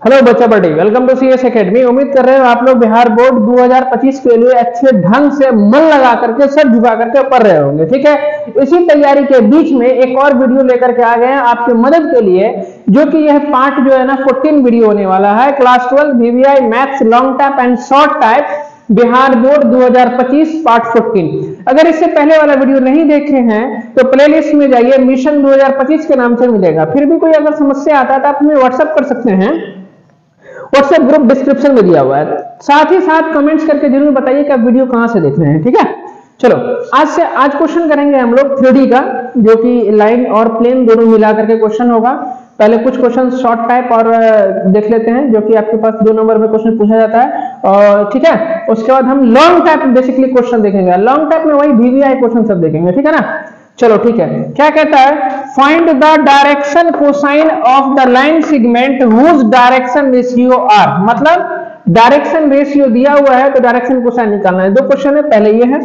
Hello बच्चा बड़ी, welcome to CS academy. उम्मीद कर रहे हो आप लोग बिहार बोर्ड 2025 के लिए अच्छे ढंग से मन लगा करके सर झुका करके पढ़ रहे होंगे। ठीक है, इसी तैयारी के बीच में एक और वीडियो लेकर के आ गए हैं आपके मदद के लिए, जो कि यह पार्ट जो है ना 14 वीडियो होने वाला है। Class 12 VVI maths long type and short type Bihar board 2025 part 14। अगर इससे पहले वाला वीडियो नहीं देखे हैं तो प्लेलिस्ट में जाइए, मिशन 2025 के नाम से मिलेगा। फिर भी कोई अगर समस्या आता है तो आप हमें व्हाट्सएप कर सकते हैं, व्हाट्सएप ग्रुप डिस्क्रिप्शन में दिया हुआ है। साथ ही साथ कमेंट्स करके जरूर बताइए कि आप वीडियो कहां से देख रहे हैं। ठीक है, चलो आज क्वेश्चन करेंगे हम लोग 3D का, जो कि लाइन और प्लेन दोनों मिला करके क्वेश्चन होगा। पहले कुछ क्वेश्चन शॉर्ट टाइप और देख लेते हैं, जो कि आपके पास 2 नंबर में क्वेश्चन पूछा जाता है। और ठीक है, उसके बाद हम लॉन्ग टाइप बेसिकली क्वेश्चन देखेंगे। लॉन्ग टाइप में वही वीवीआई क्वेश्चन सब देखेंगे। ठीक है ना, चलो ठीक है। क्या कहता है, find the direction cosine of the line segment whose direction ratio are. मतलब डायरेक्शन रेशियो दिया हुआ है तो डायरेक्शन कोसाइन निकालना है। 2 क्वेश्चन है, पहले ये है,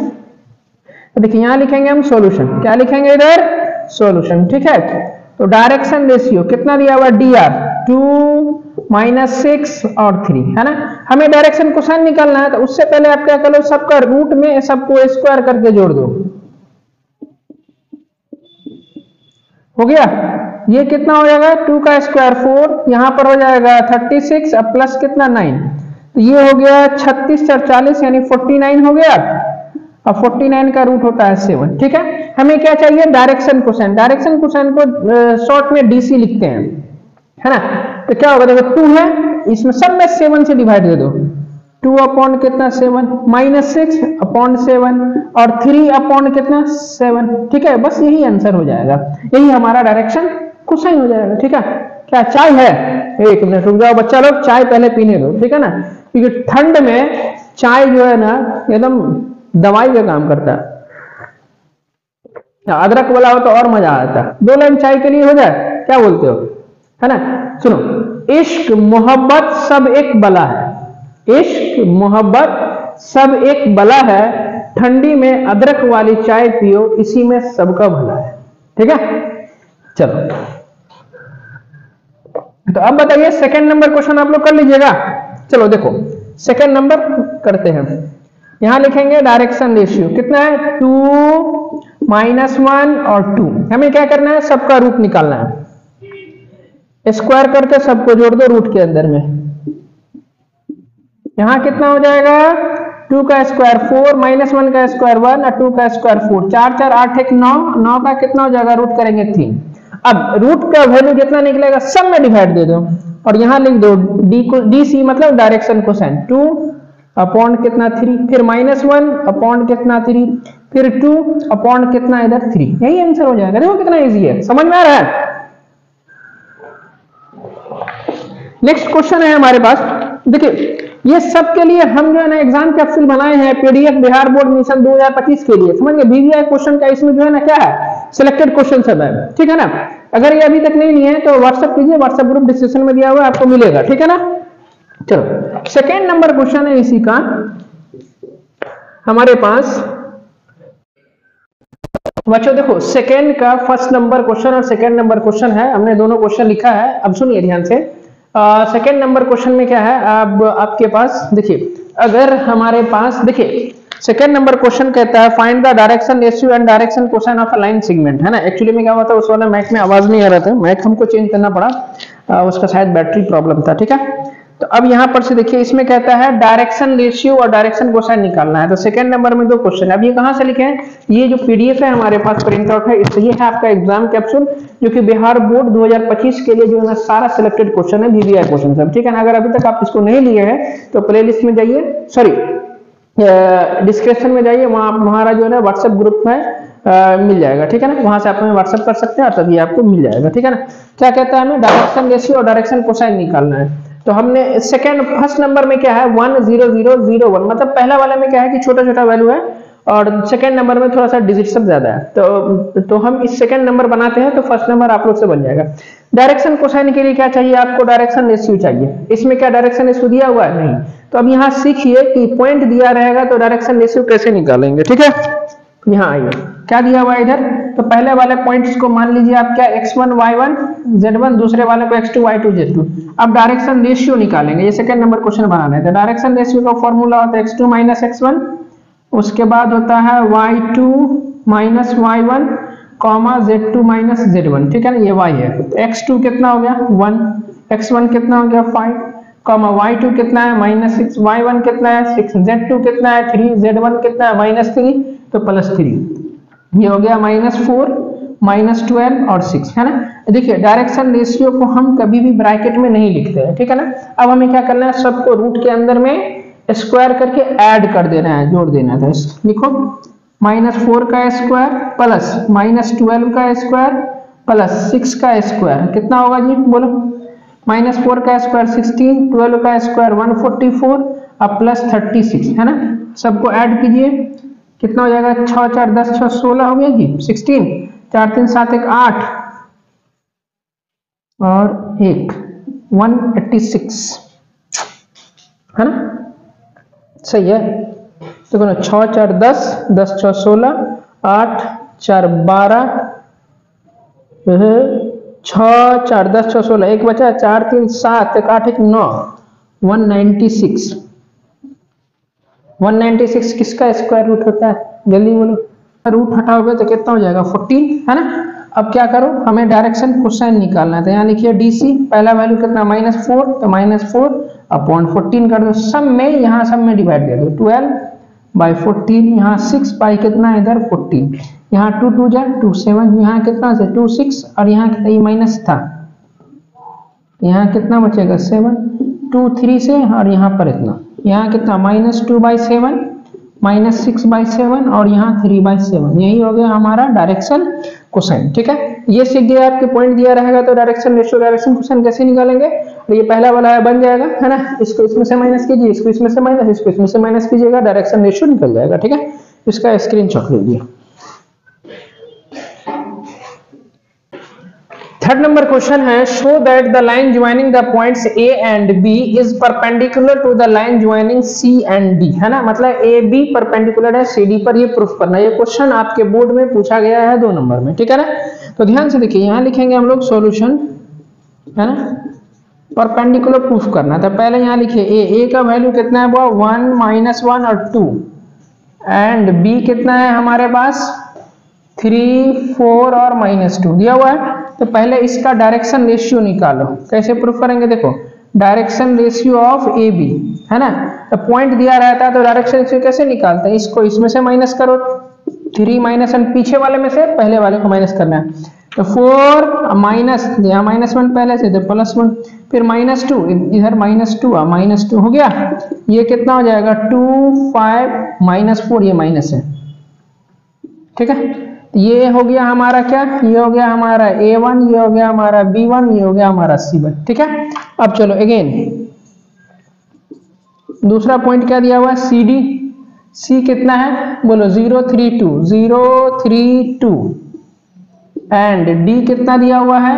देखिए यहां लिखेंगे हम सॉल्यूशन। क्या लिखेंगे इधर, सॉल्यूशन। ठीक है, तो डायरेक्शन रेशियो कितना दिया हुआ, डी आर 2 - 6 और 3 है ना। हमें डायरेक्शन कोसाइन निकालना है, तो उससे पहले आप क्या करो, सबका रूट में सबको स्क्वायर करके जोड़ दो। हो गया, ये कितना हो जाएगा, 2 का स्क्वायर 4, यहां पर हो जाएगा 36 अब प्लस कितना 9, तो ये हो गया 36 और 40 यानी 49 हो गया। अब 49 का रूट होता है 7। ठीक है, हमें क्या चाहिए, डायरेक्शन कोसाइन। डायरेक्शन कोसाइन को शॉर्ट में डीसी लिखते हैं, है ना। तो क्या होगा, देखो 2 है, इसमें सब में 7 से डिवाइड दे दो। 2 अपॉन कितना 7 -6 अपॉन 7 और 3 अपॉन कितना 7। ठीक है, बस यही आंसर हो जाएगा, यही हमारा डायरेक्शन कोसाइन हो जाएगा। ठीक है, क्या चाय है, 1 मिनट रुक जाओ बच्चा लोग, चाय पहले पीने दो। ठीक है ना, क्योंकि ठंड में चाय जो है ना एकदम दवाई का काम करता है। अदरक वाला हो तो और मजा आता है। 2 लाइन चाय के लिए हो जाए, क्या बोलते हो, है ना। सुनो, इश्क मोहब्बत सब एक बला है, इश्क मोहब्बत सब एक बला है, ठंडी में अदरक वाली चाय पियो, इसी में सबका भला है। ठीक है, चलो तो अब बताइए सेकंड नंबर क्वेश्चन आप लोग कर लीजिएगा। चलो देखो सेकंड नंबर करते हैं। यहां लिखेंगे डायरेक्शन रेशियो कितना है, 2 - 1 और 2। हमें क्या करना है, सबका रूट निकालना है। स्क्वायर करके सबको जोड़ दो रूट के अंदर में। यहां कितना हो जाएगा, 2 का स्क्वायर 4 -1 का स्क्वायर 1 और 2 का स्क्वायर 4, 4 4 8 1 9, 9 का कितना हो जाएगा, रूट करेंगे 3। अब रूट का वैल्यू जितना निकलेगा सब में डिवाइड दे दो और यहां लिख दो डी सी मतलब डायरेक्शन कोसाइन। 2 अपॉन कितना 3, फिर -1 अपॉन कितना 3, फिर 2 अपॉन कितना इधर 3। यही आंसर हो जाएगा। देखो कितना इजी है, समझ में आ रहा है। नेक्स्ट क्वेश्चन है हमारे पास, देखिए ये सब के लिए हम जो है ना एग्जाम कैप्सूल बनाए हैं, पीडीएफ बिहार बोर्ड मिशन 2025 के लिए। समझ गए, वीवीआई क्वेश्चन का इसमें जो है ना क्या है, सिलेक्टेड क्वेश्चन सब है। ठीक है ना, अगर ये अभी तक नहीं लिए हैं तो व्हाट्सएप कीजिए, व्हाट्सएप ग्रुप डिस्क्रिप्शन में दिया हुआ है, आपको मिलेगा। ठीक है ना, चलो सेकेंड नंबर क्वेश्चन है इसी का हमारे पास। बच्चों देखो सेकेंड का फर्स्ट नंबर क्वेश्चन और सेकेंड नंबर क्वेश्चन है, हमने दोनों क्वेश्चन लिखा है। अब सुनिए ध्यान से, सेकेंड नंबर क्वेश्चन में क्या है, अब आपके पास देखिए, अगर हमारे पास देखिए सेकेंड नंबर क्वेश्चन कहता है find the direction ratio and direction cosine of a line segment, है ना। एक्चुअली में क्या हुआ था, उस वाले मैक में आवाज नहीं आ रहा था, मैक हमको चेंज करना पड़ा, उसका शायद बैटरी प्रॉब्लम था। ठीक है, तो अब यहां पर से देखिए, इसमें कहता है डायरेक्शन रेशियो और डायरेक्शन कोसाइन निकालना है। तो सेकंड नंबर में 2 क्वेश्चन। अब ये कहां से लिखे हैं, ये जो पीडीएफ है हमारे पास प्रिंट आउट है, इससे ये है आपका एग्जाम कैप्सूल, जो कि बिहार बोर्ड 2025 के लिए जो है सारा सिलेक्टेड क्वेश्चन है, वीवीआई क्वेश्चन सब। ठीक है ना, अगर अभी तक आप इसको नहीं लिए हैं तो प्लेलिस्ट में जाइए, सॉरी डिस्क्रिप्शन में जाइए, वहां हमारा जो है ना व्हाट्सएप ग्रुप में मिल जाएगा। ठीक है ना, वहां से आप हमें व्हाट्सएप कर सकते हैं और तभी आपको मिल जाएगा। ठीक है ना, क्या कहता है, हमें डायरेक्शन रेशियो और डायरेक्शन कोसाइन निकालना है। तो हमने सेकंड फर्स्ट नंबर में क्या है 1 0 0 0 1, मतलब पहला वाले में क्या है कि छोटा छोटा वैल्यू है और सेकंड नंबर में थोड़ा सा डिजिट सब ज्यादा है। तो हम इस सेकंड नंबर बनाते हैं तो फर्स्ट नंबर आप लोग से बन जाएगा। डायरेक्शन कोसाइन के लिए क्या चाहिए आपको, डायरेक्शन रेशियो चाहिए। इसमें क्या डायरेक्शन रेशियो दिया हुआ है, नहीं। तो अब यहाँ सीखिए कि पॉइंट दिया रहेगा तो डायरेक्शन रेशियो कैसे निकालेंगे। ठीक है, यहाँ आइए क्या दिया हुआ है इधर, तो पहले वाले पॉइंट्स को मान लीजिए आप क्या x1 y1 z1, दूसरे वाले को x2 y2 z2। अब डायरेक्शन रेशियो निकालेंगे, ये सेकंड नंबर क्वेश्चन बनाना है। तो डायरेक्शन रेशियो का फॉर्मूला होता है x2 माइनस x1, उसके बाद होता है y2 minus y1 comma z2 minus z1, ठीक है ना, ये y है। तो x2 कितना हो गया 1, x1 कितना हो गया 5, कॉमा y2 कितना है -6, y1 कितना है 6, z2 कितना है 3, z1 कितना है -3, तो +3, ये हो गया -4, -12 और 6, है ना। देखिए डायरेक्शन रेशियो को हम कभी भी ब्रैकेट में नहीं लिखते हैं, ठीक है ना। अब हमें क्या करना है, सबको रूट के अंदर में स्क्वायर करके ऐड कर देना है, जोड़ देना था। लिखो -4 का स्क्वायर प्लस -12 का स्क्वायर प्लस 6 का स्क्वायर कितना होगा जी, बोलो। -4 का स्क्वायर 16, 12 का स्क्वायर 144 और प्लस 36, है ना। सबको ऐड कीजिए, कितना हो जाएगा, 6 4 10 6 16 हो गया जी, 16, 4 3 7 1 8 और 1 186, है ना, सही है। तो 6 4 10 10 6 16 8 4 12 6 4 10 6 16, एक बचा 4 3 7 1 8 1 9 196। 196 किसका स्क्वायर रूट होता है, जल्दी बोलो। रूट हटाओगे तो कितना हो जाएगा 14, है ना। अब क्या करो, हमें डायरेक्शन कोसाइन निकालना है। तो यहाँ लिखिए DC, पहला वैल्यू कितना -4, तो -4 अपॉन 14 कर दो, सब में, यहाँ सब में डिवाइड कर दो, 12/14, यहाँ 6 बाई कितना इधर 14, यहाँ 2 2 जा 2 7, यहाँ कितना से 2 6 और यहाँ कितना, ये माइनस था, यहाँ कितना बचेगा 7, 2 3 से और यहाँ पर इतना, यहाँ कितना -2/7 -6/7 और यहाँ 3/7, यही हो गया हमारा डायरेक्शन कोसाइन, ठीक है। ये सीख गया, आपके पॉइंट दिया रहेगा तो डायरेक्शन रेशियो डायरेक्शन कोसाइन कैसे निकालेंगे। तो ये पहला वाला है बन जाएगा, है ना, इसको इसमें से माइनस कीजिए, इसको इसमें से माइनस, इसको इसमें से माइनस कीजिएगा, डायरेक्शन रेशियो निकल जाएगा, ठीक है। इसका स्क्रीनशॉट लीजिए। थर्ड नंबर क्वेश्चन है, show that the line joining the points A and B is perpendicular to the line joining C and D, है ना, मतलब AB परपेंडिकुलर है CD पर, ये प्रूफ करना। ये क्वेश्चन आपके बोर्ड में पूछा गया है 2 नंबर में, ठीक है ना। तो ध्यान से देखिए, यहाँ लिखेंगे हम लोग सॉल्यूशन, है ना, परपेंडिकुलर प्रूफ करना था। पहले यहाँ लिखिए A का वैल्यू कितना है, वो 1 -1 और 2, एंड B कितना है हमारे पास 3 4 और -2 दिया हुआ है। तो पहले इसका डायरेक्शन रेशियो निकालो, कैसे प्रूफ करेंगे, देखो डायरेक्शन रेशियो ऑफ AB, है ना। तो पॉइंट दिया रहता है तो डायरेक्शन रेशियो कैसे निकालते हैं, इसको इसमें से माइनस करो, 3 माइनस 1 पीछे वाले में से पहले वाले को माइनस करना है। तो 4 माइनस, यहाँ -1 पहले से, तो +1, फिर -2, इधर -2 हो गया, ये कितना हो जाएगा 2 5 -4, ये माइनस है, ठीक है। ये हो गया हमारा क्या, ये हो गया हमारा A1, ये हो गया हमारा B1, ये हो गया हमारा C1, ठीक है। अब चलो अगेन दूसरा पॉइंट क्या दिया हुआ है CD, C कितना है बोलो 0 3 2 0 3 2, एंड D कितना दिया हुआ है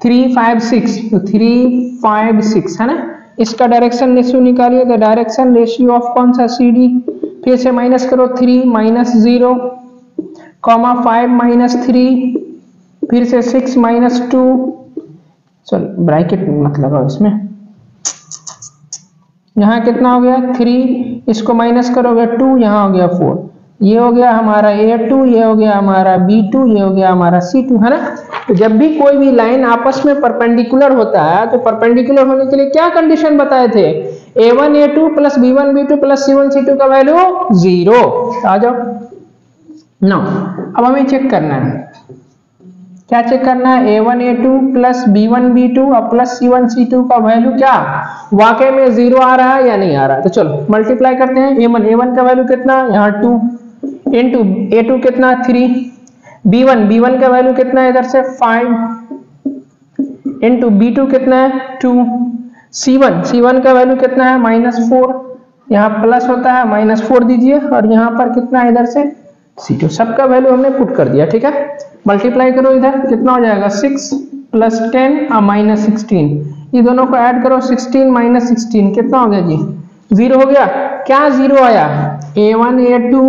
3 5 6, तो 3 5 6, है ना। इसका डायरेक्शन रेशियो निकालिए। तो डायरेक्शन रेशियो ऑफ कौन सा CD, फिर से माइनस करो, 3 -0 कॉमा 5 -3, फिर से 6 -2, चलो ब्रैकेट मत लगाओ इसमें, यहाँ कितना हो गया 3, इसको माइनस करोगे 2, यहाँ हो गया 4, ये हो गया हमारा A2, ये हो गया हमारा B2, ये हो गया हमारा C2, है ना। तो जब भी कोई भी लाइन आपस में परपेंडिकुलर होता है, तो परपेंडिकुलर होने के लिए क्या कंडीशन बताए थे, A1 A2 plus B1 B2 plus C1 C2 का वैल्यू 0। आ जाओ नो, अब हमें चेक करना है, क्या चेक करना है, A1 A2 plus B1 B2 और प्लस C1 C2 का वैल्यू क्या वाकई में 0 आ रहा है या नहीं आ रहा है। तो चलो मल्टीप्लाई करते हैं। A1 का वैल्यू कितना, यहाँ 2 इंटू A2 कितना 3, B1 का वैल्यू कितना है इधर से 5, इंटू B2 कितना है 2, C1 का वैल्यू कितना है -4, यहाँ प्लस होता है -4 दीजिए, और यहाँ पर कितना है इधर से C2, सबका वैल्यू हमने पुट कर दिया, ठीक है। मल्टीप्लाई करो, इधर कितना हो जाएगा 6 + 10 और -16, ये दोनों को ऐड करो, 16 - 16 कितना हो गया जी 0 हो गया। क्या 0 आया, A1 A2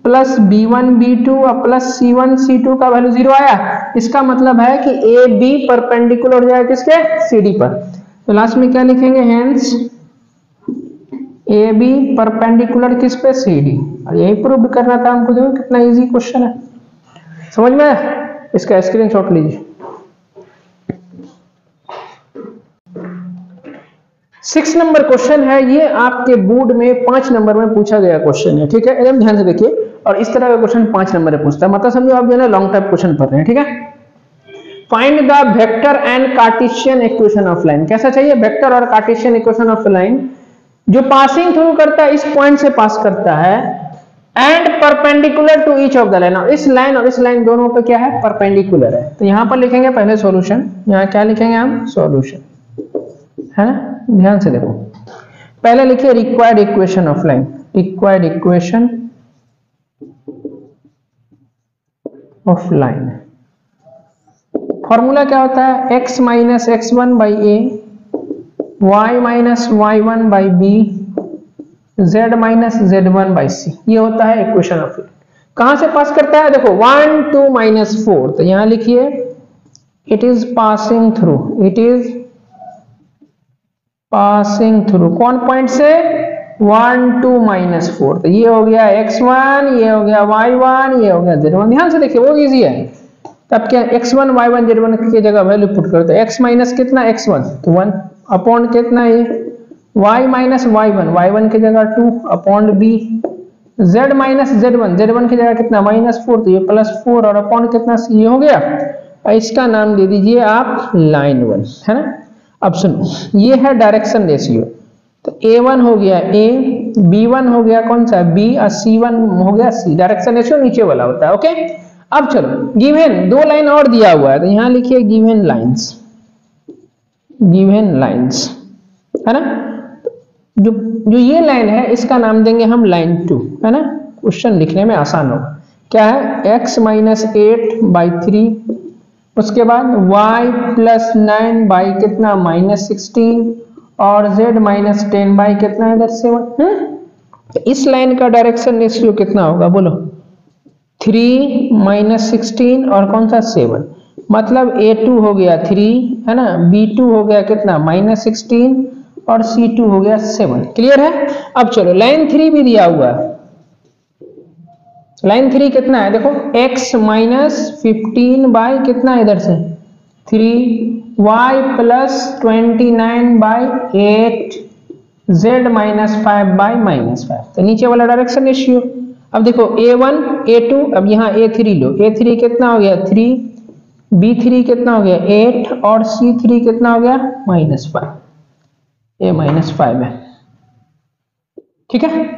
plus B1 B2 और प्लस C1 C2 का वैल्यू 0 आया। इसका मतलब है कि AB परपेंडिकुलर हो जाएगा किसके, CD पर। तो लास्ट में क्या लिखेंगे, हेंस AB परपेंडिकुलर किस पे, CD। और यही प्रूव करना था हमको। देखो कितना इजी क्वेश्चन है, समझ में आया? इसका स्क्रीनशॉट लीजिए। 6 नंबर क्वेश्चन है ये, आपके बोर्ड में 5 नंबर में पूछा गया क्वेश्चन है, ठीक है। एकदम ध्यान से देखिए। और इस तरह का क्वेश्चन 5 नंबर में पूछता है, मतलब समझो आप जो है ना लॉन्ग टाइप क्वेश्चन पढ़ रहे हैं, ठीक है। Find the vector and cartesian equation of line. कैसा चाहिए, वेक्टर और कार्टेशियन इक्वेशन ऑफ लाइन जो पासिंग थ्रू करता है, इस पॉइंट से पास करता है, and perpendicular to each of the line. और इस लाइन और इस लाइन दोनों पे क्या है, परपेंडिकुलर है। तो यहां पर लिखेंगे पहले सॉल्यूशन, यहां क्या लिखेंगे हम, सॉल्यूशन, है ना। ध्यान से देखो, पहले लिखिए required equation of line, required equation of line. Formula क्या होता है, x minus x1 by a, y minus y1 by b, z minus z1 by c. ये होता है इक्वेशन ऑफ लाइन। कहां से पास करता है, देखो 1 2 माइनस 4। तो यहां लिखिए it is passing through, it is passing through कौन पॉइंट से, 1 2 माइनस 4। तो ये हो गया x1, ये हो गया y1, ये हो गया z1। ध्यान से देखिए, वो इजी है। तब क्या, x1 y1 z1 की जगह वैल्यू पुट करते हैं। x माइनस कितना, x1 तो 1 अपॉन कितना ये, y माइनस y1, y1 की जगह 2 upon b, z minus z1, z1 की जगह कितना, माइनस 4 तो ये प्लस 4 और अपॉन कितना, ये हो गया। और इसका नाम दे दीजिए आप लाइन 1, है ना। अब सुनो, ये है डायरेक्शन रेशियो। तो A1 हो गया A, B1 हो गया कौन सा B, और C1 हो गया C। डायरेक्शन रेशियो नीचे वाला होता है, ओके। अब चलो, गिवन 2 लाइन और दिया हुआ है, तो यहां लिखिए गिवन लाइंस, गिवन लाइंस, है ना। जो जो ये लाइन है इसका नाम देंगे हम लाइन 2, है ना। क्वेश्चन लिखने में आसान होगा। क्या है, x माइनस 8 बाई 3, उसके बाद y प्लस 9 बाई कितना, माइनस 16, और z माइनस 10 बाई कितना, इधर 7। इस लाइन का डायरेक्शन रेशियो कितना होगा, बोलो, 3 माइनस 16 और कौन सा 7। मतलब A2 हो गया 3, है ना, B2 हो गया कितना, माइनस 16, और C2 हो गया 7। क्लियर है। अब चलो लाइन 3 भी दिया हुआ है। लाइन 3 कितना है, देखो x माइनस 15 बाई कितना, इधर से 3, y plus 29 by 8, z minus 5 by minus 5। तो नीचे वाला डायरेक्शन रेशियो। अब देखो A1 A2, अब यहाँ A3 लो, A3 कितना हो गया 3, B3 कितना हो गया 8, और C3 कितना हो गया -5, ये -5 है, ठीक है।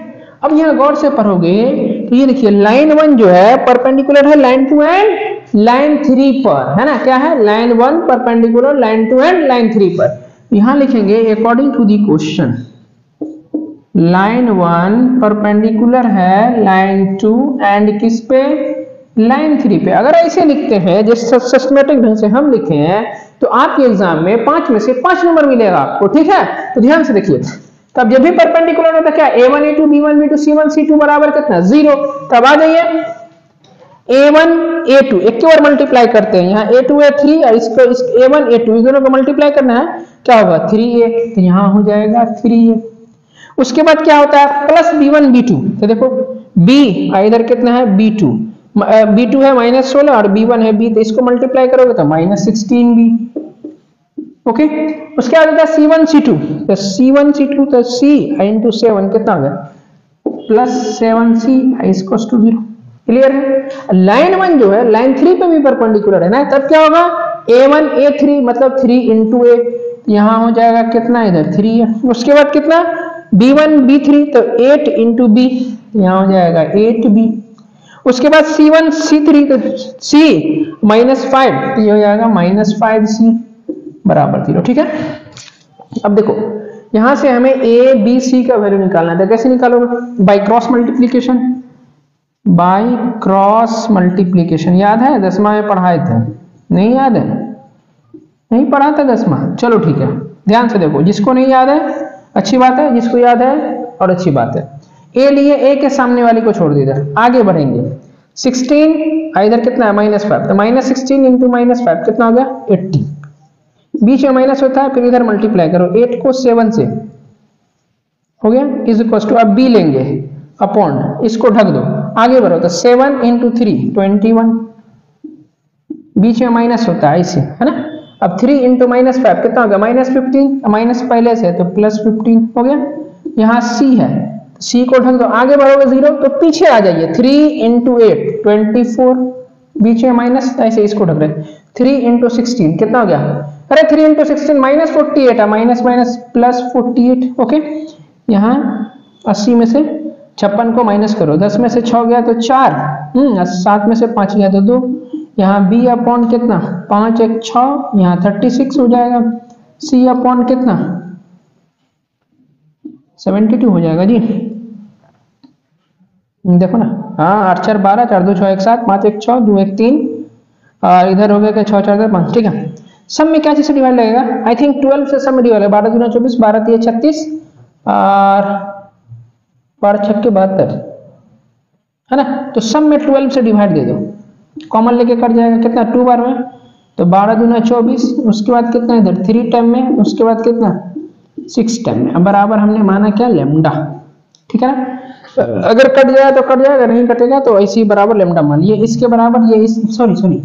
अब यहाँ गौर से पढ़ोगे तो ये देखिए लाइन 1 जो है परपेंडिकुलर है लाइन 2 एंड लाइन 3 पर, है ना। क्या है, line 1 perpendicular line 2 and line 3 पर। यहाँ लिखेंगे according to the question, line 1 perpendicular है लाइन 2 एंड किस पे, लाइन 3 पे। अगर ऐसे लिखते हैं जिस सिस्टमैटिक ढंग से हम लिखे हैं, तो आपके एग्जाम में 5 में से 5 नंबर मिलेगा आपको, ठीक है। तो ध्यान से देखिए, तब जब भी परपेंडिकुलर होता क्या, A1 A2 B1 B2 C1 C2 बराबर कितना 0। तब आ जाइए A1 A2 एक की बार मल्टीप्लाई करते हैं, यहाँ A2 A3 और इसको इस A1 A2 इस दोनों को मल्टीप्लाई करना है, क्या होगा 3A, तो यहाँ हो जाएगा 3A। उसके बाद क्या होता है, प्लस B1 B2, तो देखो B इधर कितना है B2, B2 है -16 और B1 है B, तो इसको मल्टीप्लाई करोगे तो -16B, ओके। उसके बाद आता है C1 C2, तो C1 C2 तो C इंटू 7 कितना हो गया +7C इसको 0। क्लियर है। लाइन 1 जो है लाइन 3 पे भी परपेंडिकुलर है ना, तब क्या होगा A1 A3 मतलब 3 इंटू A, यहाँ हो जाएगा कितना, इधर 3 है। उसके बाद कितना B1 B3 तो 8 इंटू B, यहाँ हो जाएगा 8B। उसके बाद C1 C3 तो C -5 तो ये हो जाएगा -5C बराबर 0, ठीक है। अब देखो यहां से हमें A B C का वैल्यू निकालना था, कैसे निकालोगे, by cross multiplication, by cross multiplication. याद है 10वीं में पढ़ाए थे, नहीं याद है, नहीं पढ़ा था 10वीं, चलो ठीक है। ध्यान से देखो, जिसको नहीं याद है अच्छी बात है, जिसको याद है और अच्छी बात है। ए लिए, ए के सामने वाली को छोड़ दीजिए, आगे बढ़ेंगे। 16 इधर कितना है -5, तो -16 इंटू -5 कितना हो गया 80, बीच में माइनस होता है, फिर इधर मल्टीप्लाई करो, 8 को 7 से हो गया इज इक्वल टू, अब बी लेंगे अपॉन, इसको ढक दो, आगे बढ़ो, तो 7 इंटू 3 21, बीच में माइनस होता है ऐसे, है ना। अब 3 इंटू -5 कितना हो गया -15, माइनस पहले से तो +15 हो गया। यहाँ सी है, सी को ढक दो, आगे बढ़ोगे 0 तो पीछे आ जाइए, 3 इंटू 8 24, बीच में माइनस, ऐसे इसको ढक रहे, 3 इंटू 16 कितना हो गया, अरे 3 इंटू 16 -48 है, माइनस माइनस +48, ओके। यहाँ 80 में से 56 को माइनस करो, 10 में से 6 गया तो 4, 7 में से 5 गया तो 2, यहाँ बी अपॉन कितना 5 1 6, यहाँ 36 हो जाएगा, सी अपॉन कितना 72 हो जाएगा जी, देखो ना, हाँ 8 4 12, 4 2 6 1 7, 5 1 6, 2 1 3, और इधर हो गया क्या 6 4 5, ठीक है। सब में क्या चीज से डिवाइड लगेगा, आई थिंक 12 से सब में डिवाइड है, 12 दूना 24, 12 3 36, और 12 6 72, है ना। तो सब में 12 से डिवाइड दे दो, कॉमन लेके कट जाएगा, कितना 2 बार में, तो 12 दूना 24, उसके बाद कितना इधर 3 टाइम में, उसके बाद कितना 6 टाइम में, अब बराबर हमने माना क्या लेमडा, ठीक है ना। अगर कट जाए तो कट जाएगा, नहीं कटेगा तो ऐसे ही बराबर लेमडा मान लिए, इसके बराबर ये इस सॉरी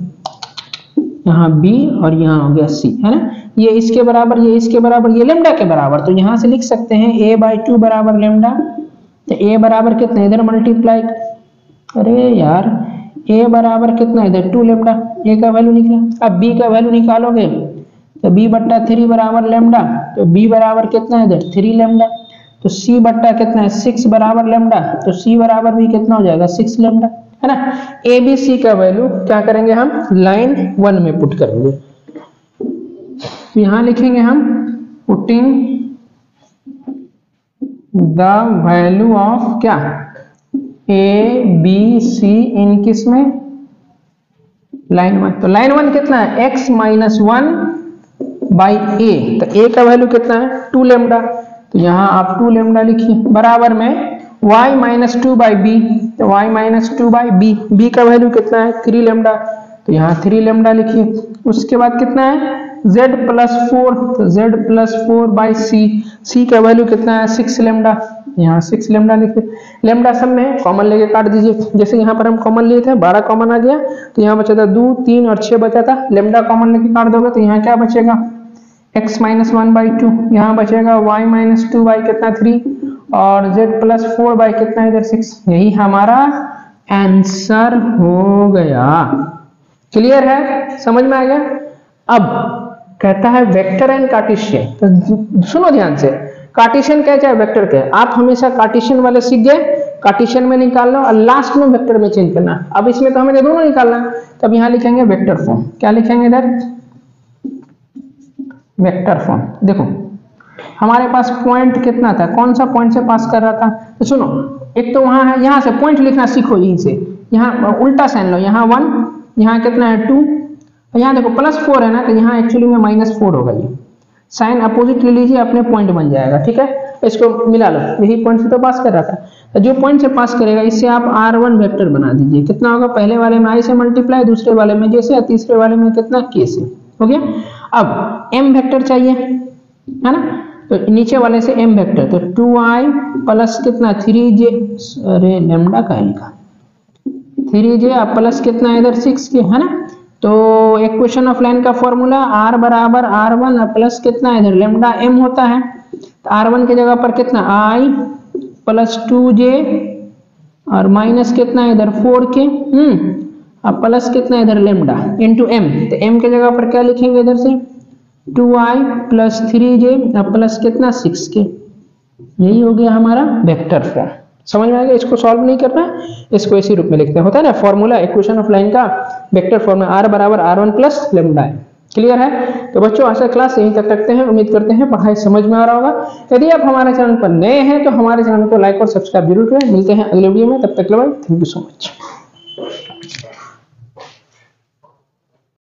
यहाँ बी और यहाँ हो गया सी, है ना, ये इसके बराबर, ये इसके बराबर, ये लेमडा के बराबर, तो यहाँ से लिख सकते हैं a/2 बराबर लेमडा, तो a बराबर कितना इधर मल्टीप्लाई, अरे यार a बराबर कितना इधर 2 लेमडा, a का वैल्यू निकला। अब b का वैल्यू निकालोगे तो b/3 बराबर लेमडा, तो b बराबर कितना इधर 3 लेमडा, तो c बट्टा कितना है 6 बराबर लेमडा, तो c बराबर भी कितना हो जाएगा 6 लेमडा, है ना। ए बी सी का वैल्यू क्या करेंगे हम लाइन 1 में पुट करेंगे, यहां लिखेंगे हम पुटिंग द वैल्यू ऑफ क्या ए बी सी इन किस में लाइन 1, तो लाइन 1 कितना है x - 1 बाई ए, तो a का वैल्यू कितना है 2 लेमडा, तो यहाँ आप 2 लेमडा लिखिए, बराबर में y - 2 बाई बी, तो y - 2 बाई बी, b का वैल्यू कितना है 3 लेमडा, तो यहाँ 3 लेमडा लिखिए। उसके बाद कितना है z+4, तो z+4 बाई सी, सी का वैल्यू कितना है 6 लेमडा, यहाँ 6 लेमडा लिखिए। लेमडा सब में कॉमन लेके काट दीजिए, जैसे यहाँ पर हम कॉमन लिए थे 12 कॉमन आ गया, तो यहाँ बचा था 2 3 और 6 बचा था, लेमडा कॉमन लेके काट दोगे तो यहाँ क्या बचेगा x - 1 बाई 2, यहाँ बचेगा y - 2 बाई कितना 3, और z+4 बाई कितना इधर 6, यही हमारा आंसर हो गया। क्लियर है, समझ में आ गया। अब कहता है वेक्टर एंड कार्टेशियन, तो सुनो ध्यान से, कार्टेशियन क्या चाहे वेक्टर क्या, आप हमेशा कार्टेशियन वाले सीख गए, कार्टेशियन में निकाल लो और लास्ट में वेक्टर में चेंज करना। अब इसमें तो हमें दोनों निकालना है, तब यहाँ लिखेंगे वेक्टर फॉर्म, क्या लिखेंगे इधर वेक्टर फॉर्म। देखो हमारे पास पॉइंट कितना था, कौन सा पॉइंट से पास कर रहा था, तो सुनो एक तो वहां है, यहाँ से पॉइंट लिखना सीखो, यहीं से यहाँ उल्टा साइन लो, यहाँ 1, यहाँ कितना है 2, यहाँ देखो +4 है ना, तो यहाँ एक्चुअली में -4 होगा, ये साइन अपोजिट ले लीजिए, अपने पॉइंट बन जाएगा, ठीक है। इसको मिला लो, यही पॉइंट से तो पास कर रहा था, तो जो पॉइंट से पास करेगा इससे आप r1 वेक्टर बना दीजिए, कितना होगा पहले वाले में i से मल्टीप्लाई, दूसरे वाले में जैसे, और तीसरे वाले में कितना k से, हो गया। अब m वेक्टर चाहिए, है ना, तो नीचे वाले से m वेक्टर, तो 2i प्लस कितना 3j, अरे लेमडा का लिखा 3j प्लस कितना इधर 6k, है ना। तो इक्वेशन ऑफ लाइन का फॉर्मूला r बराबर r1 प्लस कितना इधर लेमडा m होता है, तो r1 की जगह पर कितना i प्लस 2j और माइनस कितना इधर 4k, अब प्लस कितना इधर लेमडा इंटू m, तो m की जगह पर क्या लिखेंगे इधर से 2i प्लस 3j और प्लस कितना 6k, यही हो गया हमारा वेक्टर फॉर्म। समझ में आ गया, इसको सॉल्व नहीं करना है, इसको इसी रूप में लिखते हैं, होता है ना फॉर्मूला इक्वेशन ऑफ लाइन का वेक्टर फॉर्म में r बराबर r1 प्लस लेमडा है। क्लियर है। तो बच्चों आशा क्लास यहीं तक रखते हैं, उम्मीद करते हैं पढ़ाई समझ में आ रहा होगा। यदि आप हमारे चैनल पर नए हैं तो हमारे चैनल को लाइक और सब्सक्राइब जरूर करें। मिलते हैं अगले वीडियो में, तब तक के लिए थैंक यू सो मच।